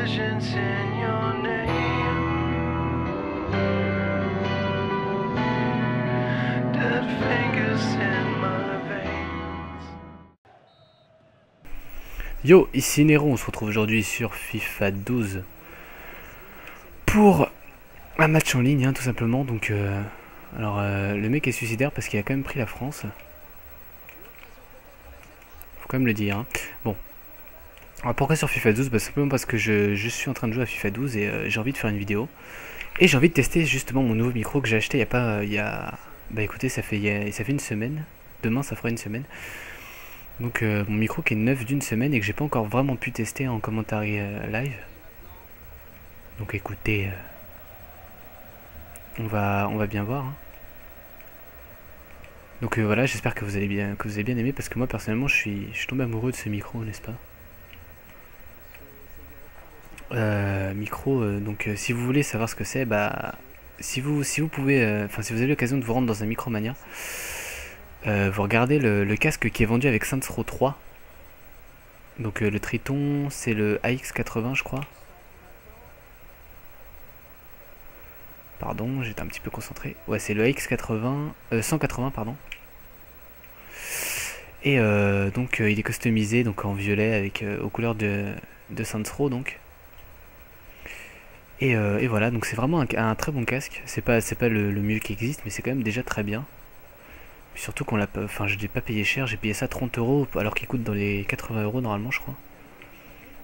legends in your name. Dead fingers in my veins. Yo, ici Nero, on se retrouve aujourd'hui sur FIFA 12 pour un match en ligne, hein, tout simplement. Donc, le mec est suicidaire parce qu'il a quand même pris la France. Faut quand même le dire. Hein. Bon, alors pourquoi sur FIFA 12? Bah, simplement parce que je suis en train de jouer à FIFA 12 et j'ai envie de faire une vidéo. Et j'ai envie de tester justement mon nouveau micro que j'ai acheté il y a pas, bah écoutez, ça fait une semaine. Demain, ça fera une semaine. Donc mon micro qui est neuf d'une semaine et que j'ai pas encore vraiment pu tester en commentaire live. Donc écoutez, on va bien voir. Hein. Donc voilà, j'espère que vous avez bien aimé parce que moi personnellement je suis tombé amoureux de ce micro, n'est-ce pas? Micro, donc si vous voulez savoir ce que c'est, bah si vous pouvez, enfin si vous avez l'occasion de vous rendre dans un Micromania, vous regardez le casque qui est vendu avec Saints Row 3. Donc le Triton, c'est le AX80 je crois. Pardon, j'étais un petit peu concentré. Ouais, c'est le AX80, 180 pardon. Et donc il est customisé donc en violet avec aux couleurs de Saints Row donc. Et voilà, donc c'est vraiment un très bon casque. C'est pas le mieux qui existe, mais c'est quand même déjà très bien. Surtout qu'on l'a pas, enfin je l'ai pas payé cher, j'ai payé ça 30 € alors qu'il coûte dans les 80 € normalement je crois.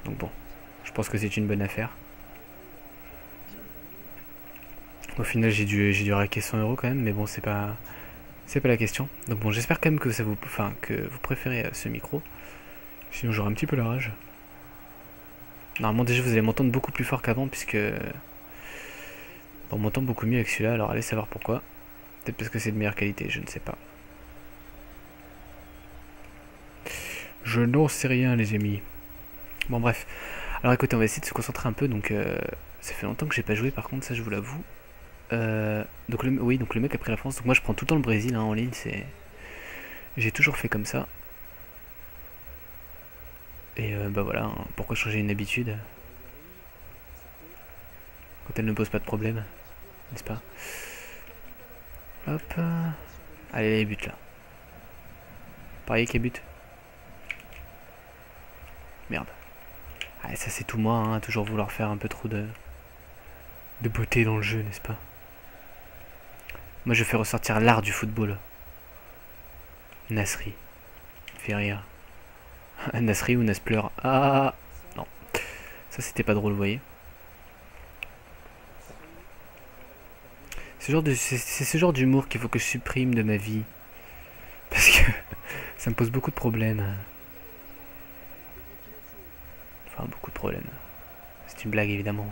Donc bon, je pense que c'est une bonne affaire. Au final j'ai dû raquer 100 € quand même, mais bon c'est pas la question. Donc bon, j'espère quand même que que vous préférez ce micro. Sinon j'aurai un petit peu la rage. Normalement déjà vous allez m'entendre beaucoup plus fort qu'avant puisque on m'entend beaucoup mieux avec celui-là. Alors allez savoir pourquoi. Peut-être parce que c'est de meilleure qualité, je ne sais pas. Je n'en sais rien les amis. Bon bref. Alors écoutez, on va essayer de se concentrer un peu. Donc ça fait longtemps que j'ai pas joué par contre, ça je vous l'avoue. Donc le mec a pris la France. Donc moi je prends tout le temps le Brésil hein, en ligne. J'ai toujours fait comme ça. Et bah voilà, hein, pourquoi changer une habitude quand elle ne pose pas de problème, n'est-ce pas? Hop. Allez, les buts là. Pareil qu'il but. Merde. Allez, ça c'est tout moi, hein, toujours vouloir faire un peu trop de beauté dans le jeu, n'est-ce pas? Moi je fais ressortir l'art du football. Nasri. Fait rire. Nasri ou Naspleur. Ah non. Ça c'était pas drôle, vous voyez. C'est ce genre d'humour qu'il faut que je supprime de ma vie. Parce que ça me pose beaucoup de problèmes. Enfin, beaucoup de problèmes. C'est une blague, évidemment.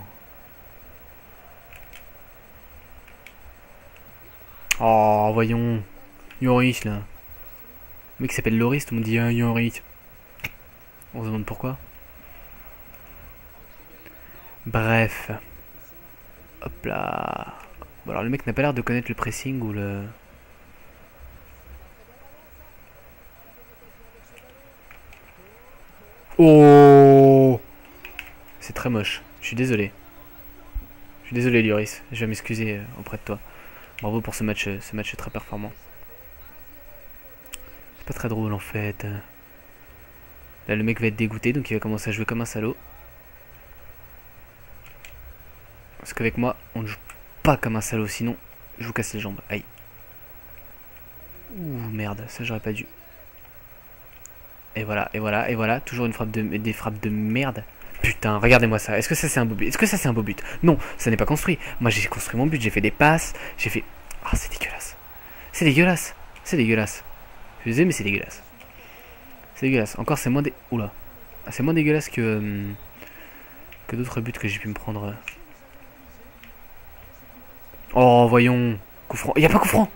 Oh, voyons. Yoris, là. Le mec qui s'appelle Loris, tout le monde dit Yoris. On se demande pourquoi. Bref. Hop là. Bon, alors le mec n'a pas l'air de connaître le pressing ou le... Oh, c'est très moche. Je suis désolé. Je suis désolé, Lloris. Je vais m'excuser auprès de toi. Bravo pour ce match très performant. C'est pas très drôle en fait. Là, le mec va être dégoûté, donc il va commencer à jouer comme un salaud. Parce qu'avec moi, on ne joue pas comme un salaud, sinon je vous casse les jambes. Aïe. Ouh, merde, ça j'aurais pas dû. Et voilà, et voilà, et voilà. Toujours des frappes de merde. Putain, regardez-moi ça. Est-ce que ça c'est un beau but? Est-ce que ça c'est un beau but? Non, ça n'est pas construit. Moi j'ai construit mon but, j'ai fait des passes, j'ai fait... Ah, c'est dégueulasse. C'est dégueulasse. C'est dégueulasse. Je suis désolé, mais c'est dégueulasse. C'est dégueulasse. Encore, c'est moins Oula. Ah, c'est moins dégueulasse que d'autres buts que j'ai pu me prendre. Oh, voyons. Coup franc. Il n'y a pas coup franc.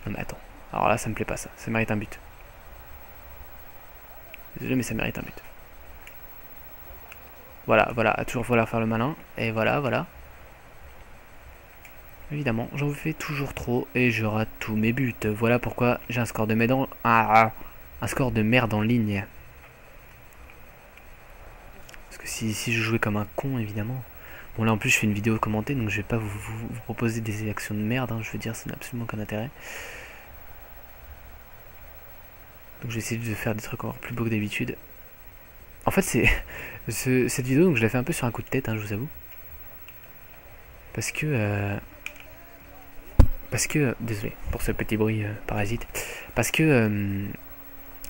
Non, mais attends. Alors là, ça me plaît pas, ça. Ça mérite un but. Désolé, mais ça mérite un but. Voilà, voilà. À toujours vouloir faire le malin. Et voilà, voilà. Évidemment, j'en fais toujours trop et je rate tous mes buts. Voilà pourquoi j'ai un score de merde un score de merde en ligne. Parce que si je jouais comme un con, évidemment. Bon, là en plus, je fais une vidéo commentée, donc je vais pas vous proposer des actions de merde, hein, je veux dire, ça n'a absolument aucun intérêt. Donc, je vais essayer de faire des trucs encore plus beaux que d'habitude. En fait, cette vidéo, donc je l'ai fait un peu sur un coup de tête, hein, je vous avoue. Parce que, désolé pour ce petit bruit parasite. Parce que,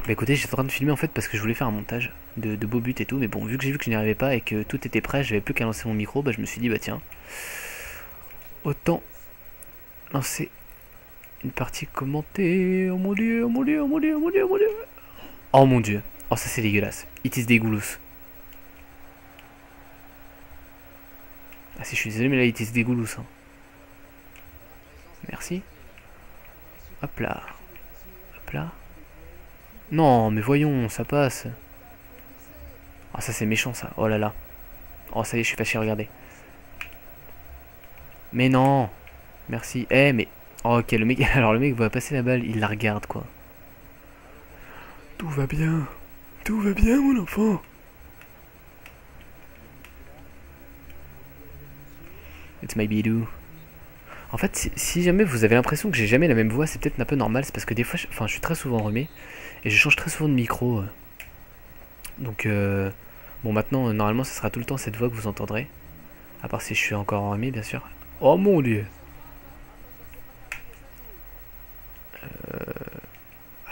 bah écoutez, j'étais en train de filmer en fait parce que je voulais faire un montage de beaux buts et tout. Mais bon, vu que j'ai vu que je n'y arrivais pas et que tout était prêt, j'avais plus qu'à lancer mon micro, bah je me suis dit, bah tiens, autant lancer une partie commentée. Oh mon dieu, oh mon dieu, oh mon dieu, oh mon dieu, oh mon dieu. Oh mon dieu. Oh, ça c'est dégueulasse. It is dégueulasse. Ah si, je suis désolé, mais là, it is dégueulasse. Hein. Merci. Hop là. Hop là. Non, mais voyons, ça passe. Oh, ça c'est méchant ça. Oh là là. Oh, ça y est, je suis fâché, regardez. Mais non. Merci. Eh, mais... Oh, ok, le mec... Alors, le mec va passer la balle, il la regarde, quoi. Tout va bien. Tout va bien, mon enfant. It's my bidou. En fait, si jamais vous avez l'impression que j'ai jamais la même voix, c'est peut-être un peu normal. C'est parce que des fois, je suis très souvent enrhumé. Et je change très souvent de micro. Donc, bon, maintenant, normalement, ce sera tout le temps cette voix que vous entendrez. À part si je suis encore enrhumé, bien sûr. Oh mon dieu.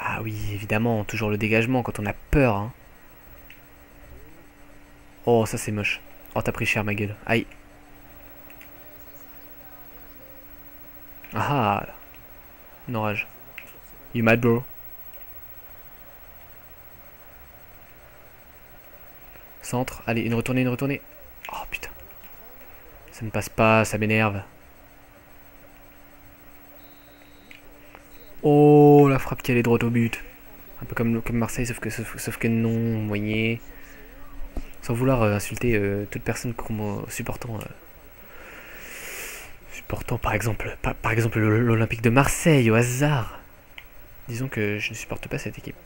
Ah oui, évidemment, toujours le dégagement quand on a peur. Hein. Oh, ça c'est moche. Oh, t'as pris cher, ma gueule. Aïe. Ah, une orage. You mad, bro? Centre. Allez, une retournée, une retournée. Oh putain. Ça ne passe pas, ça m'énerve. Oh, la frappe qui allait droit au but. Un peu comme Marseille, sauf que non, vous voyez. Sans vouloir insulter toute personne supportant par exemple l'Olympique de Marseille au hasard. Disons que je ne supporte pas cette équipe.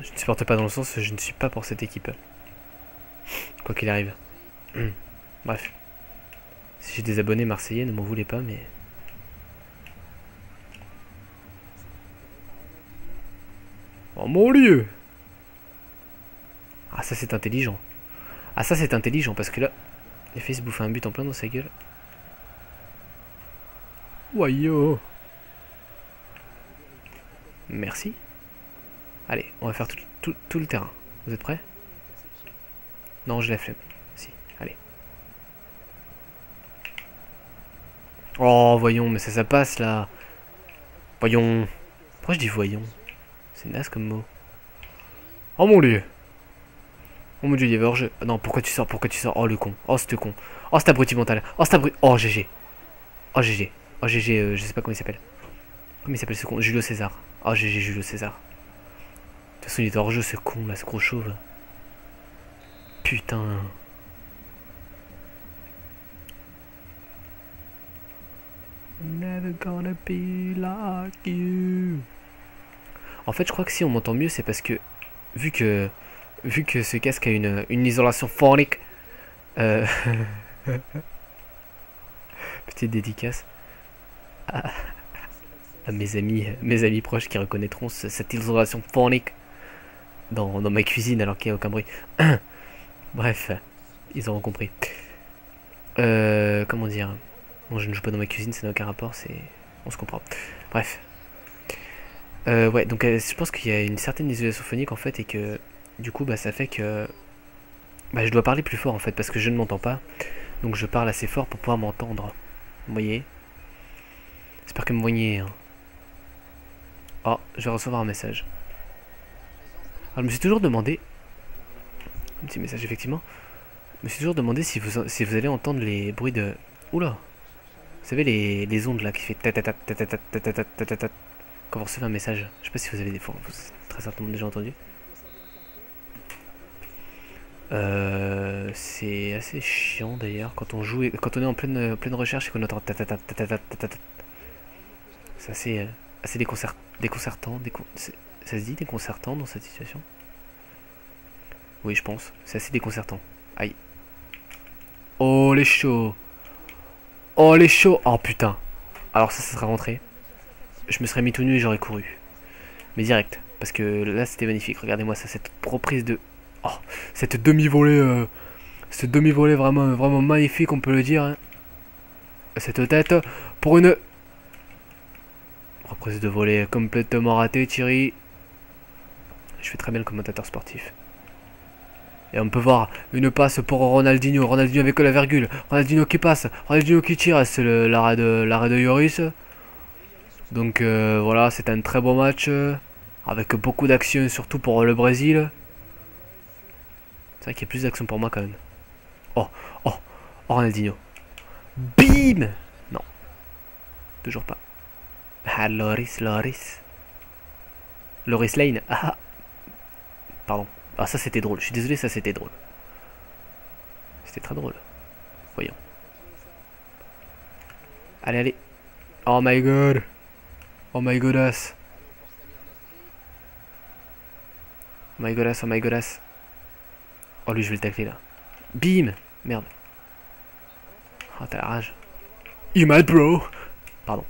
Je ne supporte pas dans le sens je ne suis pas pour cette équipe. Quoi qu'il arrive. Bref. Si j'ai des abonnés marseillais, ne m'en voulez pas, mais... Oh mon dieu! Ah ça c'est intelligent. Ah ça c'est intelligent parce que là, il a fait se bouffer un but en plein dans sa gueule. Wayo! Merci. Allez, on va faire tout le terrain. Vous êtes prêts? Non, j'ai la flemme. Si, allez. Oh, voyons, mais ça passe là. Voyons. Pourquoi je dis voyons? C'est naze comme mot. Oh mon dieu. Oh mon dieu, il y avait hors-jeu. Non, pourquoi tu sors? Pourquoi tu sors? Oh le con. Oh ce con. Oh cet abruti mental. Oh cet abruti. Oh GG. Oh GG. Oh GG, je sais pas comment il s'appelle. Comment il s'appelle ce con? Julio César. Oh GG, Julio César. De toute façon, il était hors-jeu ce con là, ce gros chauve. Putain. Never gonna be like you. En fait, je crois que si on m'entend mieux, c'est parce que vu que ce casque a une isolation phonique, petite dédicace à mes amis proches qui reconnaîtront cette isolation phonique dans ma cuisine alors qu'il n'y a aucun bruit. Bref, ils auront compris. Comment dire? Bon, je ne joue pas dans ma cuisine, ça n'a aucun rapport, on se comprend. Bref. Ouais, donc je pense qu'il y a une certaine isolation phonique en fait et que du coup bah ça fait que bah, je dois parler plus fort en fait parce que je ne m'entends pas. Donc je parle assez fort pour pouvoir m'entendre. Vous voyez? J'espère que vous me voyez. Hein. Oh, je vais recevoir un message. Alors je me suis toujours demandé... Un petit message effectivement. Je me suis toujours demandé si vous allez entendre les bruits de... Oula! Vous savez les ondes là qui fait ta quand vous recevez un message. Je sais pas si vous avez des fois, vous avez très certainement déjà entendu. C'est assez chiant d'ailleurs quand on joue, quand on est en pleine recherche et qu'on entend c'est assez déconcertant. Ça se dit déconcertant dans cette situation. Oui, je pense. C'est assez déconcertant. Aïe. Oh, les chauds. Oh, les chauds. Oh, putain. Alors ça serait rentré. Je me serais mis tout nu et j'aurais couru. Mais direct. Parce que là, c'était magnifique. Regardez-moi ça, cette reprise de... Oh, cette demi-volée... Cette demi-volée vraiment, vraiment magnifique, on peut le dire. Hein. Cette tête pour une... Reprise de volée complètement ratée, Thierry. Je fais très bien le commentateur sportif. Et on peut voir une passe pour Ronaldinho. Ronaldinho avec la virgule. Ronaldinho qui passe. Ronaldinho qui tire. C'est l'arrêt de Lloris. Donc voilà, c'est un très beau match. Avec beaucoup d'actions, surtout pour le Brésil. C'est vrai qu'il y a plus d'actions pour moi quand même. Oh, oh, oh, Ronaldinho. Bim. Non. Toujours pas. Ah, Loris Lane. Ah. Pardon. Ah, ça c'était drôle. Je suis désolé, ça c'était drôle. C'était très drôle. Voyons. Allez, allez. Oh my god. Oh my godass. Oh my godass, oh my godass. Oh lui je vais le tacler là. Bim. Merde. Oh t'as la rage. You mad bro. Pardon.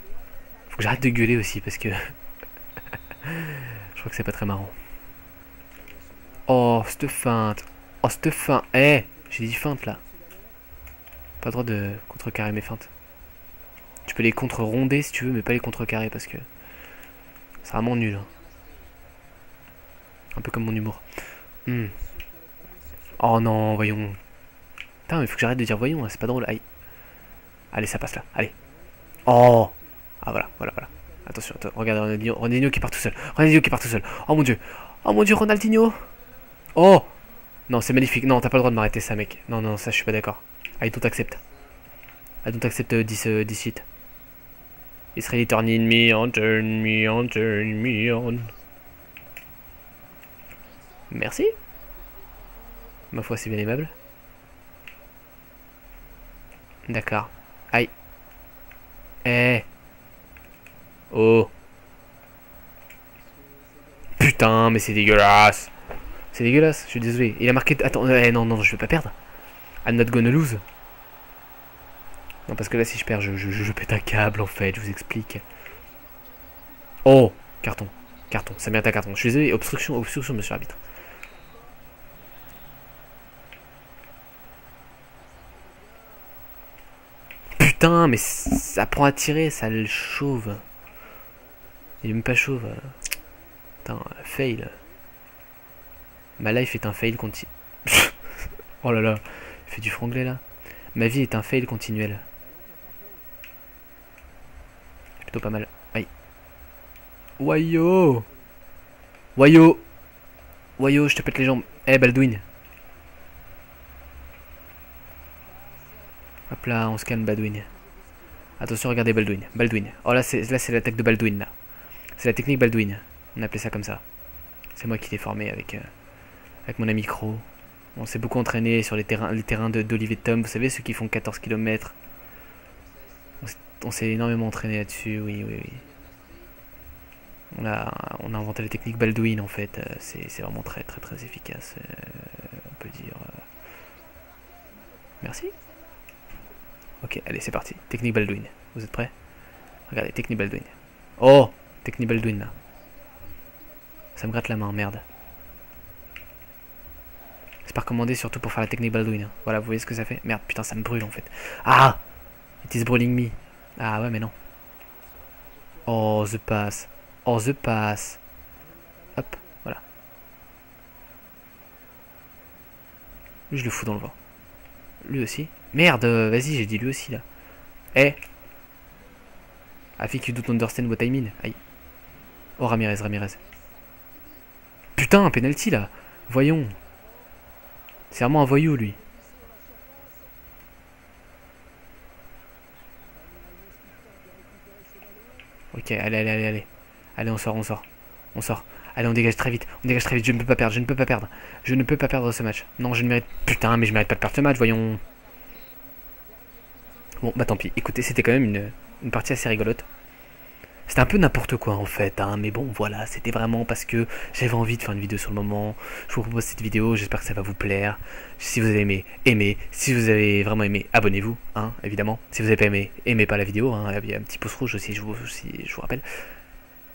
Faut que j'arrête de gueuler aussi parce que... je crois que c'est pas très marrant. Oh cette feinte. Oh cette feinte. Eh, j'ai dit feinte là. Pas le droit de contrecarrer mes feintes. Tu peux les contre-ronder si tu veux mais pas les contrecarrer parce que... c'est vraiment nul. Hein. Un peu comme mon humour. Oh non, voyons. Putain, il faut que j'arrête de dire voyons, hein, c'est pas drôle. Aïe. Allez, ça passe là. Allez. Oh. Ah voilà, voilà, voilà. Attention, regarde Ronaldinho. Ronaldinho qui part tout seul. Ronaldinho qui part tout seul. Oh mon dieu. Oh mon dieu, Ronaldinho. Oh. Non, c'est magnifique. Non, t'as pas le droit de m'arrêter ça, mec. Non, non, ça, je suis pas d'accord. I don't accept. I don't accept this shit. It's really turning me on, turn me on, turn me on. Merci. Ma foi, c'est bien aimable. D'accord. Aïe. Eh. Oh. Putain, mais c'est dégueulasse. C'est dégueulasse, je suis désolé. Il a marqué... Attends, non, non, je vais pas perdre. I'm not gonna lose. Non, parce que là, si je perds, je pète un câble, en fait, je vous explique. Oh. Carton. Carton, ça mérite un carton. Je suis désolé, obstruction, obstruction, monsieur l'arbitre. Putain, mais ça prend à tirer, ça le chauve. Il est même pas chauve. Putain, fail. Ma life est un fail continu. Oh là là, il fait du franglais là. Ma vie est un fail continuel. C'est plutôt pas mal. Aïe. Wayo. Wayo. Wayo, je te pète les jambes. Eh, Baldwin. Hop là, on se calme Baldwin. Attention, regardez Baldwin. Baldwin. Oh là, c'est l'attaque de Baldwin là. C'est la technique Baldwin. On appelait ça comme ça. C'est moi qui l'ai formé avec mon ami Cro. On s'est beaucoup entraîné sur les terrains d'Olivier Tom. Vous savez, ceux qui font 14 km. On s'est énormément entraîné là-dessus. Oui, oui, oui. On a inventé la technique Baldwin en fait. C'est vraiment très, très, très efficace. On peut dire. Merci. Ok, allez, c'est parti. Technique Baldwin. Vous êtes prêts? Regardez, technique Baldwin. Oh, technique Baldwin là. Ça me gratte la main, merde. C'est pas recommandé surtout pour faire la technique Baldwin. Hein. Voilà, vous voyez ce que ça fait? Merde, putain, ça me brûle en fait. Ah! It is brûling me. Ah ouais, mais non. Oh, the pass. Oh, the pass. Hop, voilà. Lui, je le fous dans le vent. Lui aussi. Merde, vas-y, j'ai dit lui aussi là. Eh. I think you don't understand what I mean. Aïe. Oh, Ramirez, Ramirez. Putain, un penalty là. Voyons. C'est vraiment un voyou lui. Ok, allez, allez, allez, allez. Allez, on sort, on sort. On sort. Allez, on dégage très vite. On dégage très vite. Je ne peux pas perdre, je ne peux pas perdre. Je ne peux pas perdre ce match. Non, je ne mérite... Putain, mais je mérite pas de perdre ce match, voyons. Bon, bah tant pis. Écoutez, c'était quand même une partie assez rigolote. C'était un peu n'importe quoi en fait, hein, mais bon voilà, c'était vraiment parce que j'avais envie de faire une vidéo sur le moment. Je vous propose cette vidéo, j'espère que ça va vous plaire. Si vous avez aimé, aimez. Si vous avez vraiment aimé, abonnez-vous, hein, évidemment. Si vous avez pas aimé, aimez pas la vidéo, hein, il y a un petit pouce rouge aussi, je vous rappelle.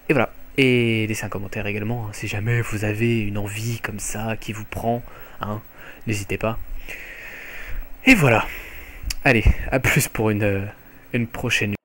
Et voilà. Et laissez un commentaire également, hein, si jamais vous avez une envie comme ça qui vous prend, hein, n'hésitez pas. Et voilà. Allez, à plus pour une prochaine.